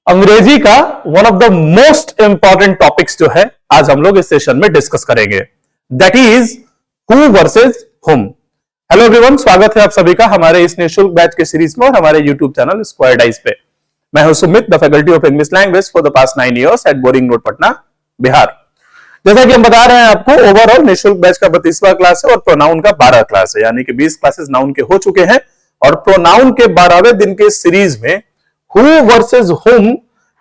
अंग्रेजी का one of the most important topics जो है आज हम लोग इस सेशन में डिस्कस करेंगे, दैट इज हु वर्सेस हुम। हेलो एवरीवन, स्वागत है आप सभी का हमारे इस निःशुल्क बैच के सीरीज में और हमारे यूट्यूब चैनल स्क्वायर डाइस पे। मैं हूं Sumit, the faculty of English language for the past 9 years at Boring Road, Patna, Bihar. जैसा कि हम बता रहे हैं आपको, ओवरऑल निःशुल्क बैच का 32वां क्लास है और प्रोनाउन का 12 क्लास है, यानी कि 20 क्लासेस नाउन के हो चुके हैं और प्रोनाउन के 12वें दिन के सीरीज में हु वर्सेस हुम,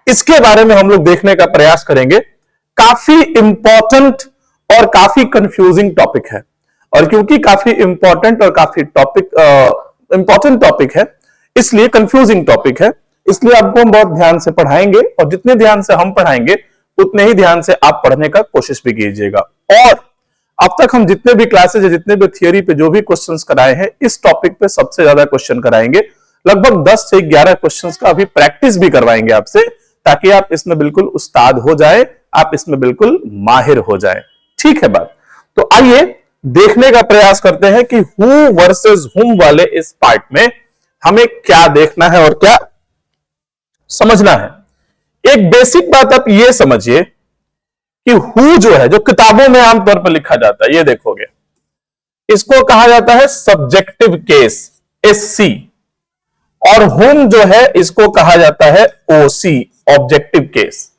इसके बारे में हम लोग देखने का प्रयास करेंगे। काफी इंपॉर्टेंट और काफी कंफ्यूजिंग टॉपिक है, और क्योंकि काफी इंपॉर्टेंट और काफी इंपॉर्टेंट टॉपिक है, इसलिए कंफ्यूजिंग टॉपिक है, इसलिए आपको हम बहुत ध्यान से पढ़ाएंगे और जितने ध्यान से हम पढ़ाएंगे उतने ही ध्यान से आप पढ़ने का कोशिश भी कीजिएगा। और अब तक हम जितने भी क्लासेज, जितने भी थियोरी पे जो भी क्वेश्चंस कराए हैं, इस टॉपिक पे सबसे ज्यादा क्वेश्चन कराएंगे। लगभग 10 से 11 क्वेश्चंस का अभी प्रैक्टिस भी करवाएंगे आपसे, ताकि आप इसमें बिल्कुल उस्ताद हो जाए, आप इसमें बिल्कुल माहिर हो जाए। ठीक है बात? तो आइए देखने का प्रयास करते हैं कि हु वर्सेस हुम वाले इस पार्ट में हमें क्या देखना है और क्या समझना है। एक बेसिक बात आप ये समझिए कि हु जो है, जो किताबों में आमतौर पर लिखा जाता है, ये देखोगे, इसको कहा जाता है सब्जेक्टिव केस, SC, और हुम जो है इसको कहा जाता है OC, ऑब्जेक्टिव केस,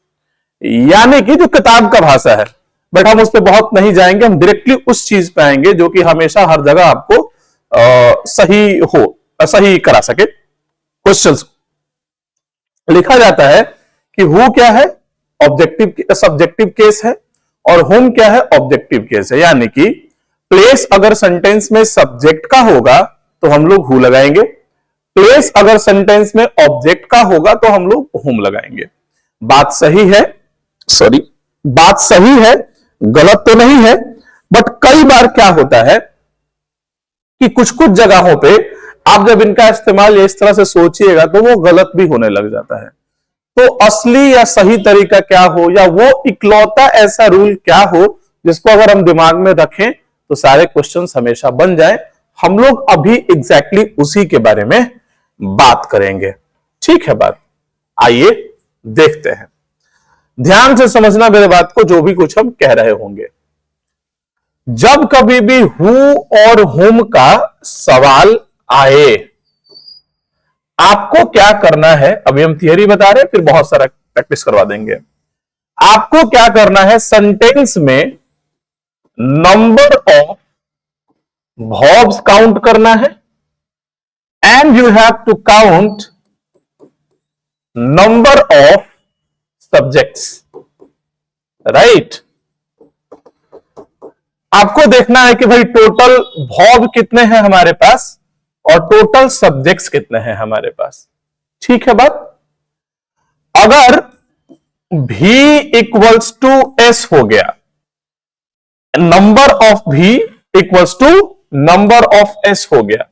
यानी कि जो किताब का भाषा है। बट हम उस पर बहुत नहीं जाएंगे, हम डायरेक्टली उस चीज पे आएंगे जो कि हमेशा हर जगह आपको सही करा सके। क्वेश्चंस लिखा जाता है कि हु क्या है, सब्जेक्टिव केस है, और हुम क्या है, ऑब्जेक्टिव केस है। यानी कि प्लेस अगर सेंटेंस में सब्जेक्ट का होगा तो हम लोग हु लगाएंगे, प्लेस अगर सेंटेंस में ऑब्जेक्ट का होगा तो हम लोग हुम लगाएंगे। बात सही है? बात सही है, गलत तो नहीं है। बट कई बार क्या होता है कि कुछ कुछ जगहों पे आप जब इनका इस्तेमाल इस तरह से सोचिएगा तो वो गलत भी होने लग जाता है। तो असली या सही तरीका क्या हो, या वो इकलौता ऐसा रूल क्या हो जिसको अगर हम दिमाग में रखें तो सारे क्वेश्चंस हमेशा बन जाएं, हम लोग अभी एग्जैक्टली उसी के बारे में बात करेंगे। ठीक है बात? आइए देखते हैं, ध्यान से समझना मेरे बात को, जो भी कुछ हम कह रहे होंगे। जब कभी भी हु और हुम का सवाल आए, आपको क्या करना है, अभी हम थियरी बता रहे हैं, फिर बहुत सारा प्रैक्टिस करवा देंगे। आपको क्या करना है, सेंटेंस में नंबर ऑफ वर्ब्स काउंट करना है, and you have to count number of subjects, right? आपको देखना है कि भाई टोटल वर्ब कितने हैं हमारे पास और टोटल सब्जेक्ट्स कितने हैं हमारे पास। ठीक है बात? अगर V इक्वल्स टू S हो गया, number of V equals to number of S हो गया,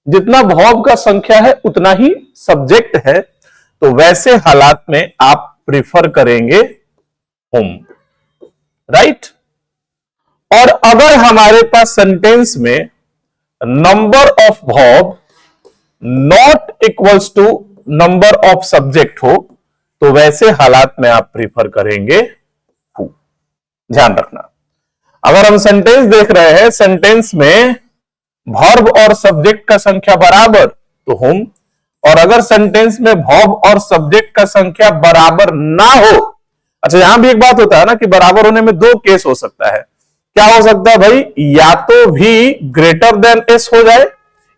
जितना वर्ब का संख्या है उतना ही सब्जेक्ट है, तो वैसे हालात में आप प्रिफर करेंगे हुम, राइट? और अगर हमारे पास सेंटेंस में number of verb not equals to number of subject हो, तो वैसे हालात में आप प्रिफर करेंगे हु। ध्यान रखना, अगर हम सेंटेंस देख रहे हैं, सेंटेंस में वर्ब और सब्जेक्ट का संख्या बराबर तो हुम, और अगर सेंटेंस में वर्ब और सब्जेक्ट का संख्या बराबर ना हो, अच्छा यहां भी एक बात होता है ना कि बराबर होने में दो केस हो सकता है। क्या हो सकता है भाई? या तो V ग्रेटर देन S हो जाए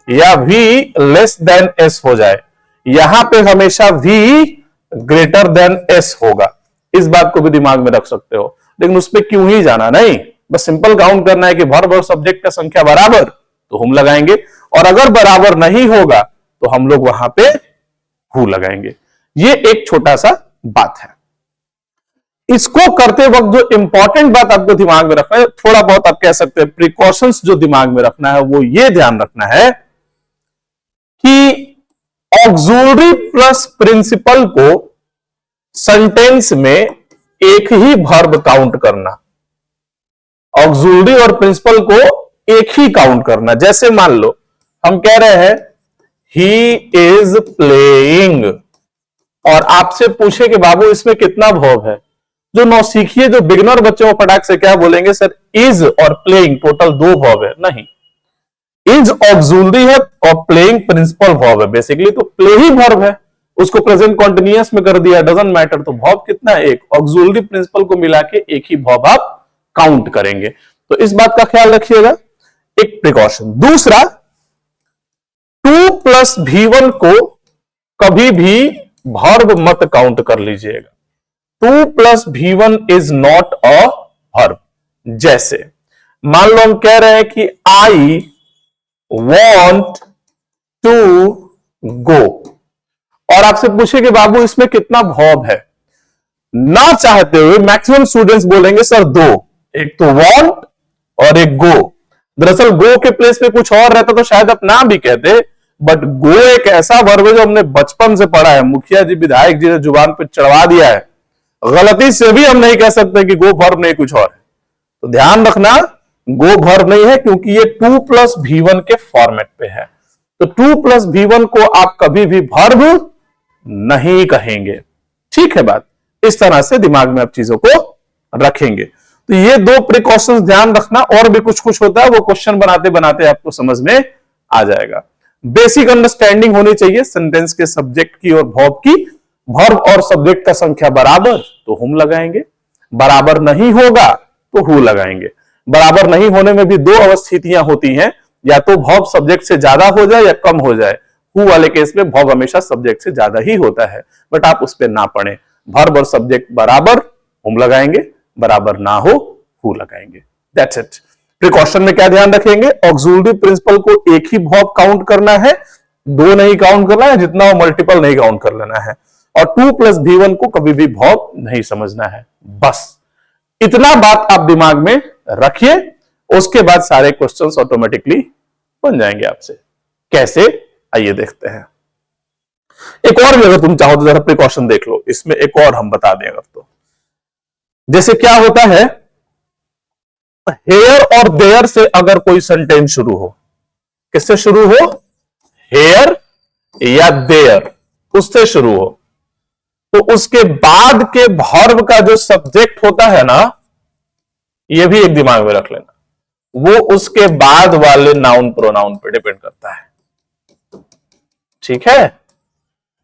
या V लेस देन S हो जाए। यहां पे हमेशा V ग्रेटर देन S होगा, इस बात को भी दिमाग में रख सकते हो। लेकिन उस पर क्यों ही जाना, नहीं, बस सिंपल काउंट करना है कि वर्ब और सब्जेक्ट का संख्या बराबर तो हुम लगाएंगे, और अगर बराबर नहीं होगा तो हम लोग वहां पे हु लगाएंगे। ये एक छोटा सा बात है। इसको करते वक्त जो इंपॉर्टेंट बात आपको दिमाग में रखना है, थोड़ा बहुत आप कह सकते हैं प्रिकॉशंस जो दिमाग में रखना है, वो ये ध्यान रखना है कि ऑक्सिलरी प्लस प्रिंसिपल को सेंटेंस में एक ही वर्ब काउंट करना, ऑक्सिलरी और प्रिंसिपल को एक ही काउंट करना। जैसे मान लो हम कह रहे हैं ही इज प्लेइंग, और आपसे पूछे कि बाबू इसमें कितना वर्ब है, जो नौसिखिए जो बिगिनर बच्चे वो फटाक से क्या बोलेंगे, सर इज और प्लेइंग टोटल 2 वर्ब है। नहीं, इज ऑक्सिलरी है और प्लेइंग प्रिंसिपल वर्ब है। बेसिकली तो प्ले ही वर्ब है, उसको प्रेजेंट कॉन्टिन्यूअस में कर दिया, डजंट मैटर। तो वर्ब कितना है, एक। ऑक्सिलरी प्रिंसिपल को मिला के एक ही वर्ब आप काउंट करेंगे। तो इस बात का ख्याल रखिएगा, एक प्रिकॉशन। दूसरा, 2 प्लस V1 को कभी भी वर्ब मत काउंट कर लीजिएगा। 2 plus V1 is not a verb. जैसे मान लो हम कह रहे हैं कि आई वॉन्ट टू गो, और आपसे पूछे कि बाबू इसमें कितना वर्ब है, ना चाहते हुए मैक्सिमम स्टूडेंट्स बोलेंगे सर 2, एक तो वॉन्ट और एक गो। दरअसल गो के प्लेस पे कुछ और रहता तो शायद आप ना भी कहते, बट गो एक ऐसा वर्ब है जो हमने बचपन से पढ़ा है, मुखिया जी विधायक जी ने जुबान पे चढ़वा दिया है, गलती से भी हम नहीं कह सकते कि गो वर्ब नहीं कुछ और है। तो ध्यान रखना, गो वर्ब नहीं है, क्योंकि ये 2 प्लस V1 के फॉर्मेट पे है। तो 2 प्लस V1 को आप कभी भी वर्ब नहीं कहेंगे। ठीक है बात, इस तरह से दिमाग में आप चीजों को रखेंगे। तो ये 2 प्रिकॉशंस ध्यान रखना, और भी कुछ कुछ होता है वो क्वेश्चन बनाते बनाते आपको समझ में आ जाएगा। बेसिक अंडरस्टैंडिंग होनी चाहिए सेंटेंस के सब्जेक्ट की और वर्ब की। वर्ब और सब्जेक्ट का संख्या बराबर तो हुम लगाएंगे, बराबर नहीं होगा तो हु लगाएंगे। बराबर नहीं होने में भी 2 अवस्थितियां होती हैं, या तो वर्ब सब्जेक्ट से ज्यादा हो जाए या कम हो जाए। हु वाले केस में वर्ब हमेशा सब्जेक्ट से ज्यादा ही होता है, बट आप उस पर ना पढ़ें। वर्ब और सब्जेक्ट बराबर हुम लगाएंगे, बराबर ना हो हु लगाएंगे। That's it. प्रिकॉशन में क्या ध्यान रखेंगे, ऑक्सिलरी प्रिंसिपल को एक ही वर्ब काउंट करना है, 2 नहीं काउंट करना है, जितना हो मल्टीपल नहीं काउंट कर लेना है, और 2 प्लस V1 को कभी भी वर्ब नहीं समझना है। बस इतना बात आप दिमाग में रखिए, उसके बाद सारे क्वेश्चंस ऑटोमेटिकली बन जाएंगे आपसे। कैसे, आइए देखते हैं। एक और भी अगर तुम चाहो तो जरा प्रिकॉशन देख लो, इसमें एक और हम बता दें अगर तो। जैसे क्या होता है, हेयर और देयर से अगर कोई सेंटेंस शुरू हो, किससे शुरू हो, हेयर या देयर, उससे शुरू हो, तो उसके बाद के वर्ब का जो सब्जेक्ट होता है ना, यह भी एक दिमाग में रख लेना, वो उसके बाद वाले नाउन प्रोनाउन पे डिपेंड करता है। ठीक है,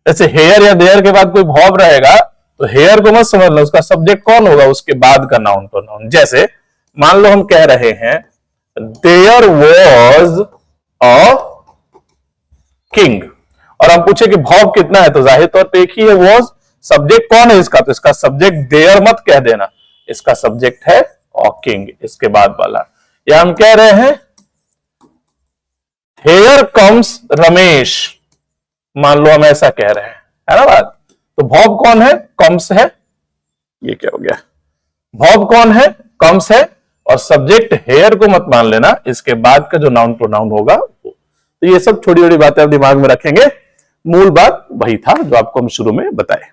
जैसे हेयर या देयर के बाद कोई वर्ब रहेगा तो हेयर को मत समझ लो, उसका सब्जेक्ट कौन होगा, उसके बाद का नाउन प्रोनाउन। जैसे मान लो हम कह रहे हैं देयर वॉज अ किंग, और हम पूछे कि वर्ब कितना है, तो जाहिर तौर पे एक ही है वॉज। सब्जेक्ट कौन है इसका, तो इसका सब्जेक्ट देयर मत कह देना, इसका सब्जेक्ट है अ किंग, इसके बाद वाला। या हम कह रहे हैं हेयर कम्स रमेश, मान लो हम ऐसा कह रहे हैं, है ना बात। तो वर्ब कौन है, कम्स है, ये क्या हो गया, वर्ब कौन है, कम्स है, और सब्जेक्ट हेयर को मत मान लेना, इसके बाद का जो नाउन प्रोनाउन होगा वो। तो ये सब छोटी छोटी बातें आप दिमाग में रखेंगे, मूल बात वही था जो आपको हम शुरू में बताए।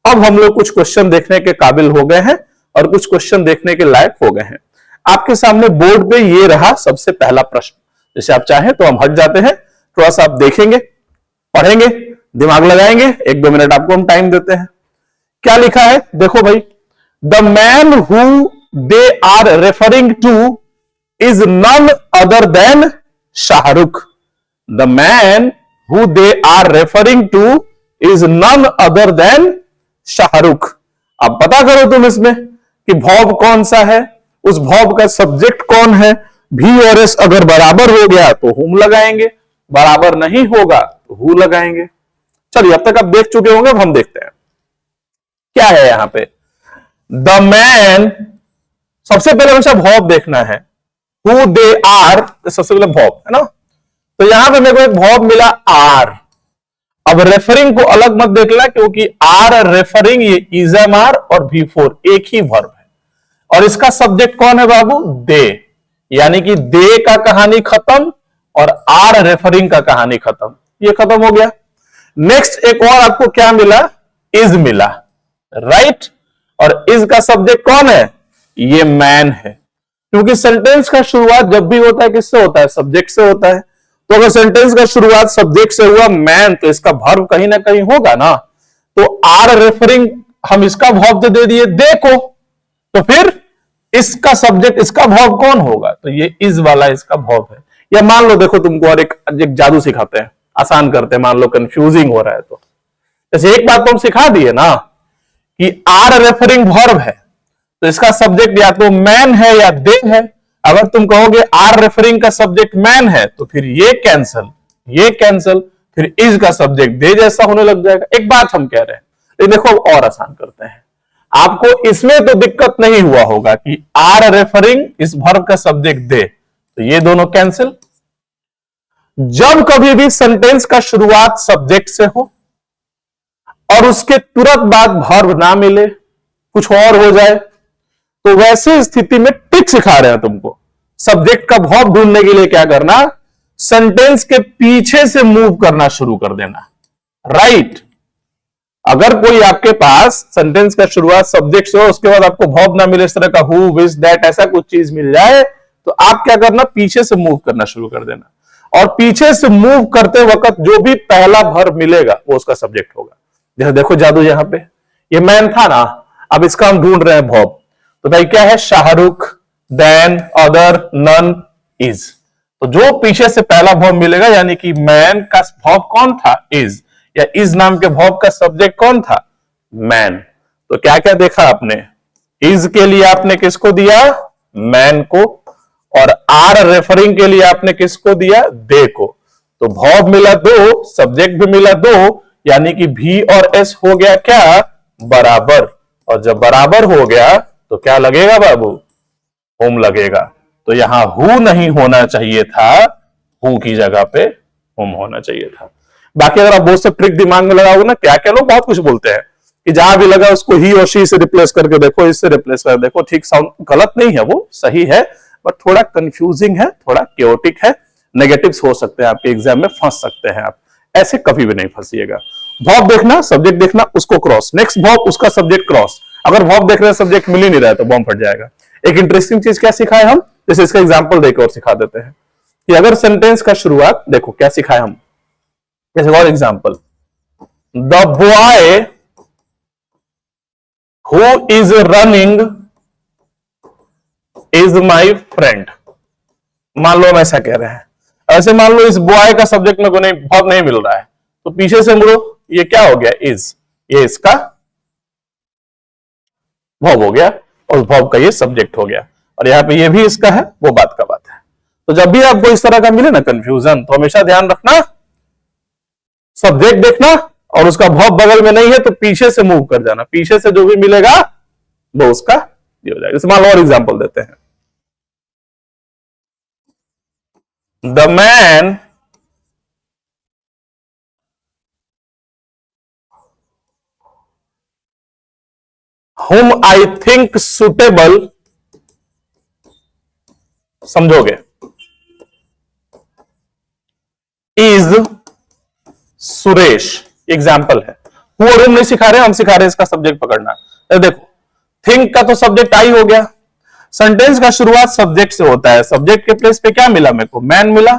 अब हम लोग कुछ क्वेश्चन देखने के काबिल हो गए हैं और कुछ क्वेश्चन देखने के लायक हो गए हैं। आपके सामने बोर्ड पे ये रहा सबसे पहला प्रश्न। जैसे आप चाहें तो हम हट जाते हैं, थोड़ा सा आप देखेंगे, पढ़ेंगे, दिमाग लगाएंगे, 1-2 मिनट आपको हम टाइम देते हैं। क्या लिखा है, देखो भाई, the man who they are referring to is none other than Shahrukh. The man who they are referring to is none other than Shahrukh. अब पता करो तुम इसमें कि वर्ब कौन सा है, उस वर्ब का सब्जेक्ट कौन है। भी और एस अगर बराबर हो गया तो हुम लगाएंगे, बराबर नहीं होगा तो हु लगाएंगे। चलिए, अब तक आप देख चुके होंगे, अब हम देखते हैं क्या है यहां पे। द मैन, सबसे पहले हमेशा वर्ब देखना है, हु दे आर सबसे पहले वर्ब है ना। तो यहां पे मेरे को एक वर्ब मिला आर। अब रेफरिंग को अलग मत देखना, क्योंकि आर रेफरिंग ये इजम आर और V4 एक ही वर्ब है, और इसका सब्जेक्ट कौन है बाबू, दे, यानी कि दे का कहानी खत्म और आर रेफरिंग का कहानी खत्म, ये खत्म हो गया। नेक्स्ट एक और आपको क्या मिला, इज मिला, राइट, और इज का सब्जेक्ट कौन है, ये मैन है, क्योंकि सेंटेंस का शुरुआत जब भी होता है किससे होता है, सब्जेक्ट से होता है। तो अगर सेंटेंस का शुरुआत सब्जेक्ट से हुआ मैन, तो इसका वर्ब कहीं ना कहीं होगा ना। तो आर रेफरिंग हम इसका वर्ब दे दिए दे को, तो फिर इसका सब्जेक्ट इसका वर्ब कौन होगा? तो ये इज वाला इसका वर्ब है। या मान लो देखो तुमको और एक जादू सिखाते हैं, आसान करते हैं, मान लो कंफ्यूजिंग हो रहा है तो जैसे एक बात तो हम सिखा दिए ना कि आर रेफरिंग वर्ब है तो इसका सब्जेक्ट या तो मैन है या दे है। अगर तुम कहोगे आर रेफरिंग का सब्जेक्ट मैन है तो फिर ये कैंसल, फिर इज का सब्जेक्ट दे जैसा होने लग जाएगा। एक बात हम कह रहे हैं, लेकिन देखो और आसान करते हैं। आपको इसमें तो दिक्कत नहीं हुआ होगा कि आर रेफरिंग इस वर्ब का सब्जेक्ट दे, तो ये दोनों कैंसिल। जब कभी भी सेंटेंस का शुरुआत सब्जेक्ट से हो और उसके तुरंत बाद वर्ब ना मिले, कुछ और हो जाए, तो वैसी स्थिति में ट्रिक सिखा रहे हैं तुमको। सब्जेक्ट का वर्ब ढूंढने के लिए क्या करना, सेंटेंस के पीछे से मूव करना शुरू कर देना। राइट, अगर कोई आपके पास सेंटेंस का शुरुआत सब्जेक्ट से हो, उसके बाद आपको वर्ब ना मिले, इस तरह का हु, विच, दैट, ऐसा कुछ चीज मिल जाए, तो आप क्या करना, पीछे से मूव करना शुरू कर देना। और पीछे से मूव करते वक्त जो भी पहला वर्ब मिलेगा वो उसका सब्जेक्ट होगा। जैसे देखो जादू, यहां पे ये मैन था ना, अब इसका हम ढूंढ रहे हैं वर्ब, तो भाई क्या है, Shahrukh, then, other, none, is. तो जो पीछे से पहला वर्ब मिलेगा, यानी कि मैन का वर्ब कौन था, इज, या इज नाम के वर्ब का सब्जेक्ट कौन था, मैन। तो क्या क्या देखा आपने, इज के लिए आपने किसको दिया, मैन को, और आर रेफरिंग के लिए आपने किसको दिया, दे को। तो वर्ब मिला दो, सब्जेक्ट भी मिला दो, यानी कि भी और एस हो गया क्या, बराबर। और जब बराबर हो गया तो क्या लगेगा बाबू, होम लगेगा। तो यहां हु नहीं होना चाहिए था, हु की जगह पे होम होना चाहिए था। बाकी अगर आप बहुत से ट्रिक दिमाग में लगाओगे ना, क्या क्या लोग बहुत कुछ बोलते हैं कि जहां भी लगा उसको ही और शी से रिप्लेस करके देखो, इससे रिप्लेस कर देखो। ठीक, साउंड गलत नहीं है, वो सही है, बट थोड़ा कंफ्यूजिंग है, थोड़ा क्योटिक है, नेगेटिव्स हो सकते हैं, आपके एग्जाम में फंस सकते हैं आप। ऐसे कभी भी नहीं फंसिएगा। वर्ब देखना, सब्जेक्ट देखना, उसको क्रॉस, नेक्स्ट वर्ब, उसका सब्जेक्ट क्रॉस। अगर वर्ब देख रहे हैं, सब्जेक्ट मिल ही नहीं रहा है तो बॉम्ब फट जाएगा। एक इंटरेस्टिंग चीज क्या सिखाए हम, जैसे इसका एग्जांपल देकर और सिखा देते हैं कि अगर सेंटेंस का शुरुआत देखो क्या सिखाए हम। जैसे और example, the boy who is running is my friend. मान लो हम ऐसा कह रहे हैं, ऐसे मान लो इस बॉय का सब्जेक्ट में कोई वर्ब नहीं मिल रहा है, तो पीछे से मुड़ो, ये क्या हो गया, इज, ये इसका वर्ब हो गया और वर्ब का ये सब्जेक्ट हो गया, और यहां पे ये भी इसका है, वो बात का बात है। तो जब भी आपको इस तरह का मिले ना कंफ्यूजन, तो हमेशा ध्यान रखना, सब्जेक्ट देखना और उसका वर्ब बगल में नहीं है तो पीछे से मूव कर जाना, पीछे से जो भी मिलेगा वो उसका ये हो जाएगा। जैसे मान लो और एग्जांपल देते हैं, the man whom I think suitable, समझोगे, इज सुरेश। एग्जाम्पल है, हु और whom नहीं सिखा रहे, हम सिखा रहे हैं इसका सब्जेक्ट पकड़ना। तो देखो, थिंक का तो सब्जेक्ट आई हो गया, सेंटेंस का शुरुआत सब्जेक्ट से होता है, सब्जेक्ट के प्लेस पे क्या मिला, मेरे को मैन मिला।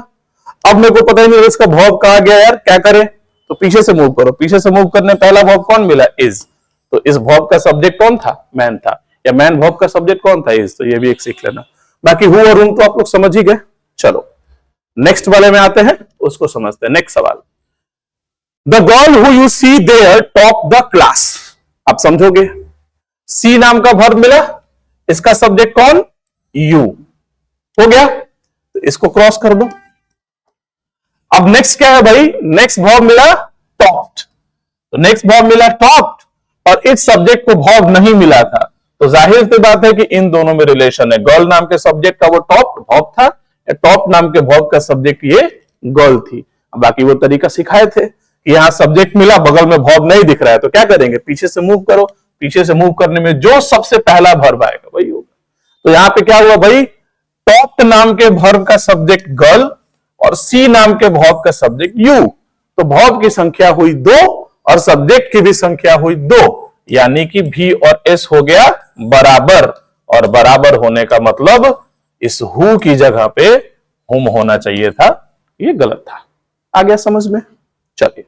अब मेरे को पता ही नहीं इसका वर्ब कहां गया यार, क्या करे, तो पीछे से मूव करो, पीछे से मूव करने पहला वर्ब कौन मिला, इज। तो इस वर्ब का सब्जेक्ट कौन था, मैन था, या मैन वर्ब का सब्जेक्ट कौन था, इज। तो ये भी एक सीख लेना। बाकी हु और whom तो आप लोग समझ ही गए। चलो नेक्स्ट वाले में आते हैं, उसको समझते हैं। नेक्स्ट सवाल, the girl who you see there top the class. आप समझोगे, सी नाम का वर्ब मिला, इसका सब्जेक्ट कौन, यू, हो गया, तो इसको क्रॉस कर दो। अब नेक्स्ट क्या है भाई, नेक्स्ट वर्ब मिला टॉप्ड, तो नेक्स्ट वर्ब मिला टॉप्ड और इस सब्जेक्ट को वर्ब नहीं मिला था, तो जाहिर सी बात है कि इन दोनों में रिलेशन है। गर्ल नाम के सब्जेक्ट का वो टॉप वर्ब था, टॉप नाम के वर्ब का सब्जेक्ट ये गर्ल थी। बाकी वो तरीका सिखाए थे कि यहां सब्जेक्ट मिला, बगल में वर्ब नहीं दिख रहा है, तो क्या करेंगे, पीछे से मूव करो, पीछे से मूव करने में जो सबसे पहला वर्ब आएगा वही होगा। तो यहां पे क्या हुआ भाई, टॉप नाम के वर्ब का सब्जेक्ट गर्ल और सी नाम के वर्ब का सब्जेक्ट यू, तो वर्ब की संख्या हुई 2 और सब्जेक्ट की भी संख्या हुई 2, यानी कि भी और एस हो गया बराबर, और बराबर होने का मतलब इस हु की जगह पे हुम होना चाहिए था, ये गलत था। आ गया समझ में, चलिए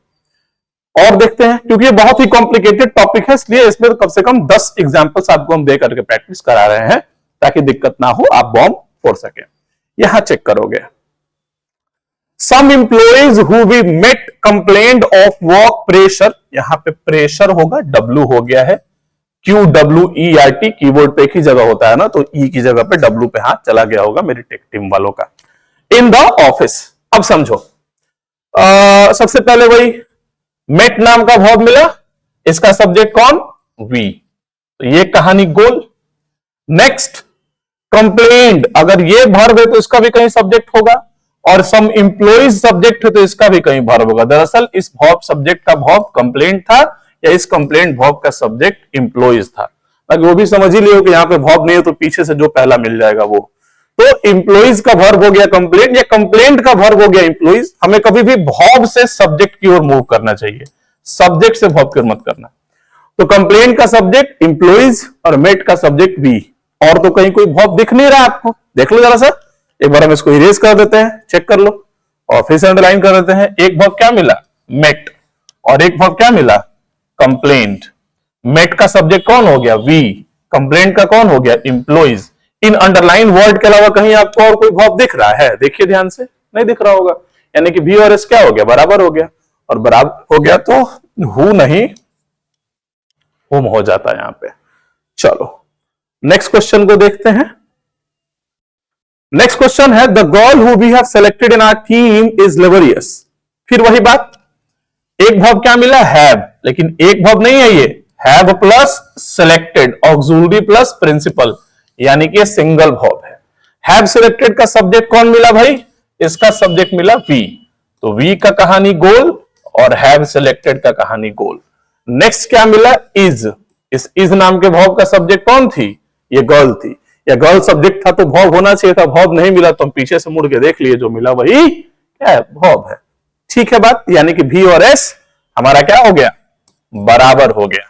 और देखते हैं, क्योंकि ये बहुत ही कॉम्प्लिकेटेड टॉपिक है, इसलिए इसमें कम से कम 10 एग्जाम्पल्स आपको हम दे करके प्रैक्टिस करा रहे हैं ताकि दिक्कत ना हो, आप बॉम्ब फोड़ सके। यहां चेक करोगे, some employees who we met complaint of work pressure, यहां पे प्रेशर होगा, डब्ल्यू हो गया है, QWERT कीबोर्ड पे एक ही जगह होता है ना, तो ई की जगह पे डब्ल्यू पे हाथ चला गया होगा मेरी टेक टीम वालों का। इन द ऑफिस, अब समझो, सबसे पहले वही मेट नाम का वर्ब मिला, इसका सब्जेक्ट कौन, वी, तो ये कहानी गोल। नेक्स्ट कंप्लेंट, अगर ये वर्ब है तो इसका भी कहीं सब्जेक्ट होगा, और सम एम्प्लॉइज सब्जेक्ट है तो इसका भी कहीं वर्ब होगा। दरअसल इस वर्ब सब्जेक्ट का वर्ब कंप्लेंट था, या इस कंप्लेंट वर्ब का सब्जेक्ट एम्प्लॉइज था, ताकि वो भी समझ ही लियो कि यहां पे वर्ब नहीं है तो पीछे से जो पहला मिल जाएगा वो। तो एम्प्लॉइज का वर्ब हो गया कंप्लेंट, या कंप्लेंट का वर्ब हो गया एम्प्लॉइज। हमें कभी भी वर्ब से सब्जेक्ट की ओर मूव करना चाहिए, सब्जेक्ट से वर्ब की ओर मत करना। तो कंप्लेंट का सब्जेक्ट एम्प्लॉइज और मेट का सब्जेक्ट वी, और तो कहीं कोई वर्ब दिख नहीं रहा आपको, देख लो जरा सा, एक बार हम इसको इरेज कर देते हैं, चेक कर लो, और फिर से अंडरलाइन कर देते हैं। एक वर्ब क्या मिला, मेट, और एक वर्ब क्या मिला, कंप्लेंट। मेट का सब्जेक्ट कौन हो गया, वी, कंप्लेंट का कौन हो गया, एम्प्लॉइज। इन अंडरलाइन वर्ड के अलावा कहीं आपको और कोई वर्ब दिख रहा है, देखिए ध्यान से, नहीं दिख रहा होगा, यानी कि वी और एस क्या हो गया, बराबर हो गया, और बराबर हो गया तो हु नहीं हुम हो जाता है यहां पे। चलो नेक्स्ट क्वेश्चन को देखते हैं। नेक्स्ट क्वेश्चन है, the girl who we have selected in our team is laborious. फिर वही बात, एक वर्ब क्या मिला, हैव, लेकिन एक वर्ब नहीं है ये, have plus selected, auxiliary plus principal, यानी कि सिंगल वर्ब है। हैव सिलेक्टेड का सब्जेक्ट कौन मिला भाई, इसका सब्जेक्ट मिला वी, तो वी का कहानी गोल और हैव सिलेक्टेड का कहानी गोल। नेक्स्ट क्या मिला, इज, इस इज नाम के वर्ब का सब्जेक्ट कौन थी, ये गर्ल थी, या गर्ल सब्जेक्ट था तो वर्ब होना चाहिए था, वर्ब नहीं मिला तो हम पीछे से मुड़ के देख लिए, जो मिला वही क्या है, वर्ब है। ठीक है बात, यानी कि भी और एस हमारा क्या हो गया, बराबर हो गया।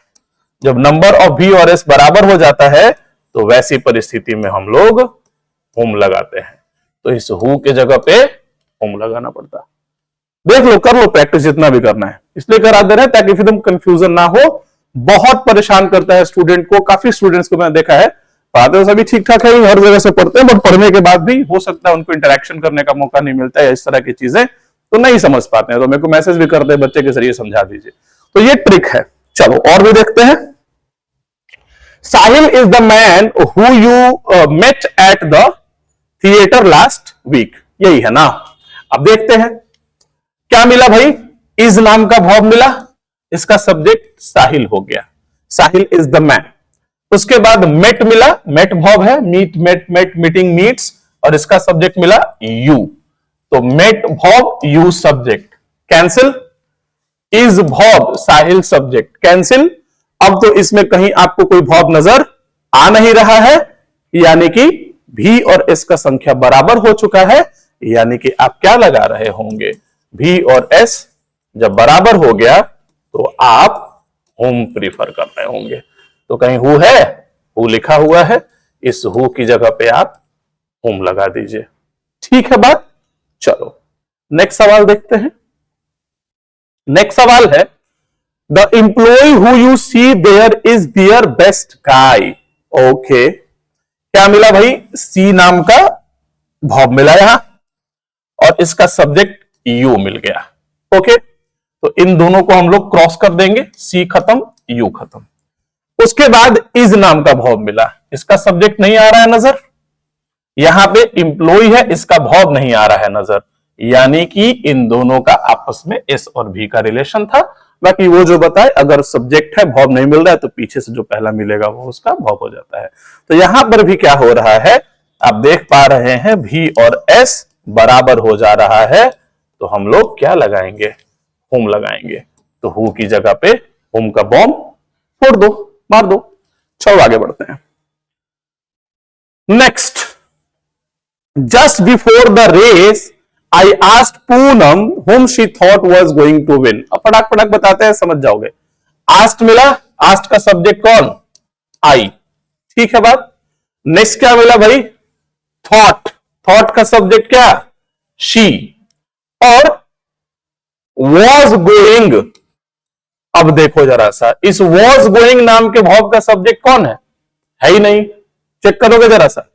जब नंबर ऑफ भी और एस बराबर हो जाता है तो वैसी परिस्थिति में हम लोग हुम लगाते हैं, तो इस हु के जगह पे हुम लगाना पड़ता। देख लो, कर लो प्रैक्टिस जितना भी करना है, इसलिए करा दे रहे हैं ताकि फिर तुम कंफ्यूजन ना हो। बहुत परेशान करता है स्टूडेंट को, काफी स्टूडेंट्स को मैंने देखा है, पढ़ाते हो सभी ठीक ठाक है, हर जगह से पढ़ते हैं, बट पढ़ने के बाद भी हो सकता है उनको इंटरेक्शन करने का मौका नहीं मिलता है, इस तरह की चीजें तो नहीं समझ पाते हैं, तो मेरे को मैसेज भी करते हैं बच्चे के जरिए समझा दीजिए, तो ये ट्रिक है। चलो और भी देखते हैं। Sahil is the man who you met at the theatre last week, यही है ना। अब देखते हैं क्या मिला भाई, इज नाम का वर्ब मिला, इसका सब्जेक्ट साहिल हो गया, साहिल इज द मैन। उसके बाद मेट मिला, मेट वर्ब है, meet met met meeting meets, और इसका सब्जेक्ट मिला यू, तो met verb you subject, cancel, is verb Sahil subject, cancel. अब तो इसमें कहीं आपको कोई वर्ब नजर आ नहीं रहा है, यानी कि भी और एस का संख्या बराबर हो चुका है, यानी कि आप क्या लगा रहे होंगे, भी और एस जब बराबर हो गया तो आप हुम प्रीफर कर रहे होंगे। तो कहीं हु है, हु लिखा हुआ है, इस हु की जगह पे आप हुम लगा दीजिए। ठीक है बात। चलो नेक्स्ट सवाल देखते हैं। नेक्स्ट सवाल है, the employ who you see there is their best guy. Okay, क्या मिला भाई, सी नाम का वर्ब मिला यहां, और इसका सब्जेक्ट यू मिल गया। ओके, तो इन दोनों को हम लोग क्रॉस कर देंगे, सी खत्म यू खत्म। उसके बाद इज नाम का वर्ब मिला, इसका सब्जेक्ट नहीं आ रहा है नजर, यहां पे एम्प्लॉय है, इसका वर्ब नहीं आ रहा है नजर, यानी कि इन दोनों का आपस में एस और भी का रिलेशन था। बाकी वो जो बताए, अगर सब्जेक्ट है वर्ब नहीं मिल रहा है तो पीछे से जो पहला मिलेगा वो उसका वर्ब हो जाता है। तो यहां पर भी क्या हो रहा है, आप देख पा रहे हैं भी और एस बराबर हो जा रहा है, तो हम लोग क्या लगाएंगे, हुम लगाएंगे। तो हु की जगह पे हुम का बॉम्ब फोड़ दो, मार दो। चलो आगे बढ़ते हैं। Next, just before the race I asked Poonam whom she thought was going to win। अब फटाक फटाक बताते हैं, समझ जाओगे। आस्क्ड मिला, आस्क्ड का सब्जेक्ट कौन, आई, ठीक है बात। नेक्स्ट क्या मिला भाई, थॉट, थॉट का सब्जेक्ट क्या, शी, और was going, अब देखो जरा सा, इस वॉज गोइंग नाम के वर्ब का सब्जेक्ट कौन है ही नहीं। चेक करोगे जरा सा,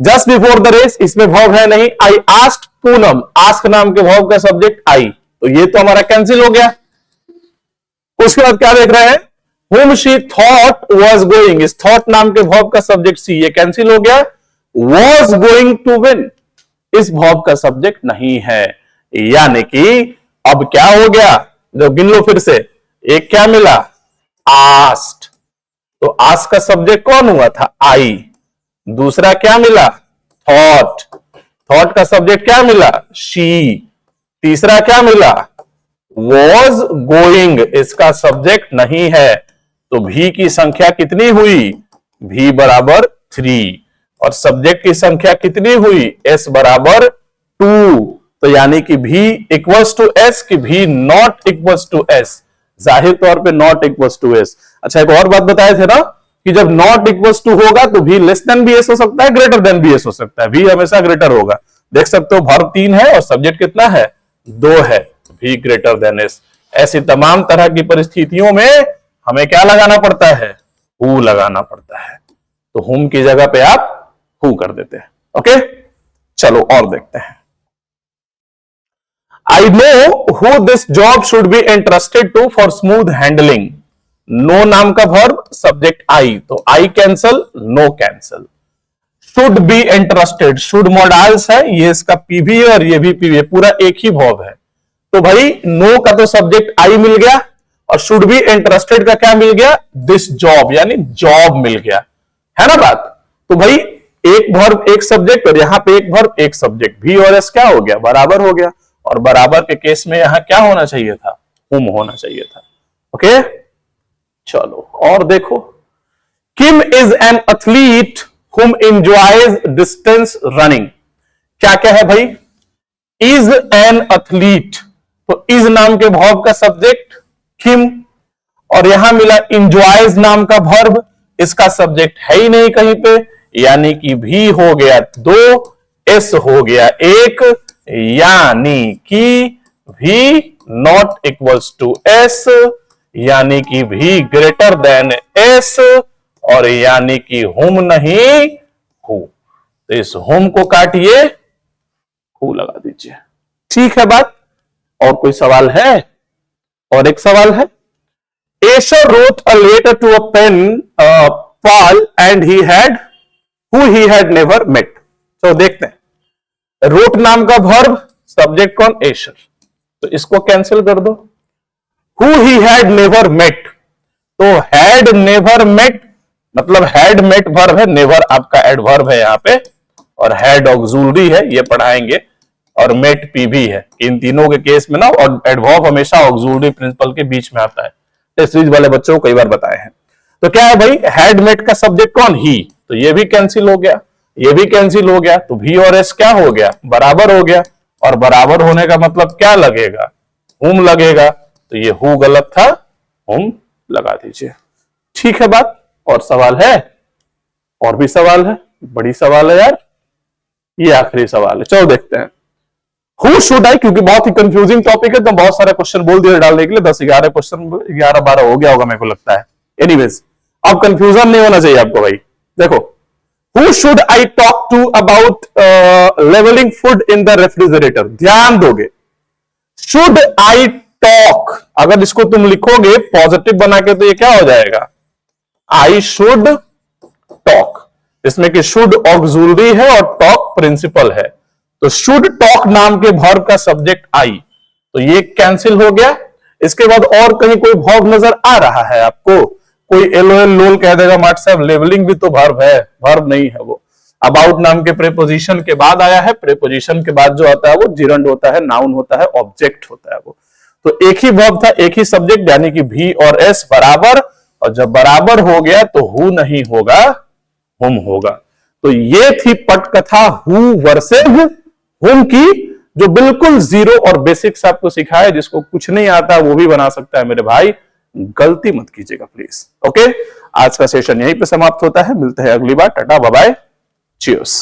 जस्ट बिफोर द रेस, इसमें वर्ब है नहीं। आई आस्क्ड पूनम, आस्क नाम के वर्ब का सब्जेक्ट आई, तो ये तो हमारा कैंसिल हो गया। उसके बाद क्या देख रहे हैं, whom she thought was going, इस thought नाम के वर्ब का सब्जेक्ट सी, ये कैंसिल हो गया। was going to win, इस वर्ब का सब्जेक्ट नहीं है, यानी कि अब क्या हो गया, जो गिन लो फिर से, एक क्या मिला, asked, तो आस्क का सब्जेक्ट कौन हुआ था, आई। दूसरा क्या मिला, थॉट, थॉट का सब्जेक्ट क्या मिला, शी। तीसरा क्या मिला, वॉज गोइंग, इसका सब्जेक्ट नहीं है, तो भी की संख्या कितनी हुई, भी बराबर 3, और सब्जेक्ट की संख्या कितनी हुई, एस बराबर 2, तो यानी कि भी इक्वल्स टू एस कि भी नॉट इक्वल्स टू एस, जाहिर तौर पे नॉट इक्वल्स टू एस। अच्छा, एक और बात बताए थे ना कि जब नॉट इक्वल्स टू होगा तो भी लेस देन बी एस हो सकता है, ग्रेटर देन बी एस हो सकता है, भी हमेशा ग्रेटर होगा। देख सकते हो वर्ब 3 है और सब्जेक्ट कितना है, 2 है, भी ग्रेटर देन एस। ऐसी तमाम तरह की परिस्थितियों में हमें क्या लगाना पड़ता है, हु लगाना पड़ता है, तो हुम की जगह पे आप हु कर देते हैं। ओके, चलो और देखते हैं। I know who this job should be entrusted to for smooth handling. No नाम का वर्ब, सब्जेक्ट आई, तो I cancel, no cancel. should be entrusted, should models है, ये इसका पीवी है और ये भी पीवी है, पूरा एक ही वर्ब है। तो भाई नो का तो सब्जेक्ट आई मिल गया और शुड बी इंटरेस्टेड का क्या मिल गया, दिस जॉब, यानी जॉब मिल गया, है ना बात। तो भाई एक वर्ब एक सब्जेक्ट और यहां पे एक वर्ब एक सब्जेक्ट, भी और एस क्या हो गया, बराबर हो गया, और बराबर के केस में यहां क्या होना चाहिए था, हुम होना चाहिए था। ओके, चलो और देखो, किम इज एन एथलीट हुम एंजॉयज डिस्टेंस रनिंग। क्या क्या है भाई, इज एन एथलीट, तो इज नाम के वर्ब का सब्जेक्ट किम, और यहां मिला इंजॉयज नाम का वर्ब, इसका सब्जेक्ट है ही नहीं कहीं पे, यानी कि भी हो गया 2, एस हो गया 1, यानी कि भी नॉट इक्वल्स टू एस, यानी कि भी ग्रेटर देन एस, और यानी कि हुम नहीं हु। तो इस हुम को काटिए, हु लगा दीजिए। ठीक है बात, और कोई सवाल है, और एक सवाल है, Asher wrote a letter to a pen pal and he had who he had never met. तो देखते हैं, wrote नाम का verb, सब्जेक्ट कौन, Asher, तो इसको कैंसिल कर दो। who he had never met, तो had never met मतलब had met verb है, never आपका adverb है यहां पे, और had auxiliary है, ये पढ़ाएंगे, और met PV है। इन तीनों के केस में ना एडवर्ब हमेशा ऑक्सिलरी प्रिंसिपल के बीच में आता है, टेस्ट सीरीज वाले बच्चों को कई बार बताए हैं। तो क्या है भाई, हैड मेट का सब्जेक्ट कौन, ही, तो ये भी कैंसिल हो गया, ये भी कैंसिल हो गया, तो भी और एस क्या हो गया, बराबर हो गया, और बराबर होने का मतलब क्या लगेगा, हुम लगेगा, तो ये हु गलत था, हुम लगा दीजिए। ठीक है बात, और सवाल है, और भी सवाल है, बड़ी सवाल है यार, ये आखिरी सवाल है, चलो देखते हैं। Who should I, क्योंकि बहुत ही कंफ्यूजिंग टॉपिक है तो बहुत सारे क्वेश्चन बोल दिए डालने के लिए, 10-11 क्वेश्चन, 11-12 हो गया होगा मेरे को लगता है। एनीवेज, अब कंफ्यूजन नहीं होना चाहिए आपको भाई। देखो, Who should I talk to about leveling food in the refrigerator? ध्यान दोगे, should I talk, अगर इसको तुम लिखोगे पॉजिटिव बना के तो ये क्या हो जाएगा, I should talk, इसमें कि should ऑक्सिलरी है और talk प्रिंसिपल है, तो शुड टॉक नाम के वर्ब का सब्जेक्ट आई, तो ये कैंसिल हो गया। इसके बाद और कहीं कोई वर्ब नजर आ रहा है आपको, कोई एलओएल लोल कह देगा मार्ट साहब लेवलिंग भी तो वर्ब है, वर्ब नहीं है वो, अबाउट नाम के प्रीपोजिशन के बाद आया है, प्रीपोजिशन के बाद जो आता है वो जिरंड होता है, नाउन होता है, ऑब्जेक्ट होता है वो, तो एक ही वर्ब था एक ही सब्जेक्ट, यानी कि भी और एस बराबर, और जब बराबर हो गया तो हु नहीं होगा, हुम होगा। तो ये थी पटकथा हु वर्सेस हुम की, जो बिल्कुल जीरो और बेसिक्स आपको सिखाया, जिसको कुछ नहीं आता वो भी बना सकता है मेरे भाई, गलती मत कीजिएगा प्लीज। ओके, आज का सेशन यहीं पे समाप्त होता है, मिलते हैं अगली बार, टाटा बाय बाय, चीयर्स।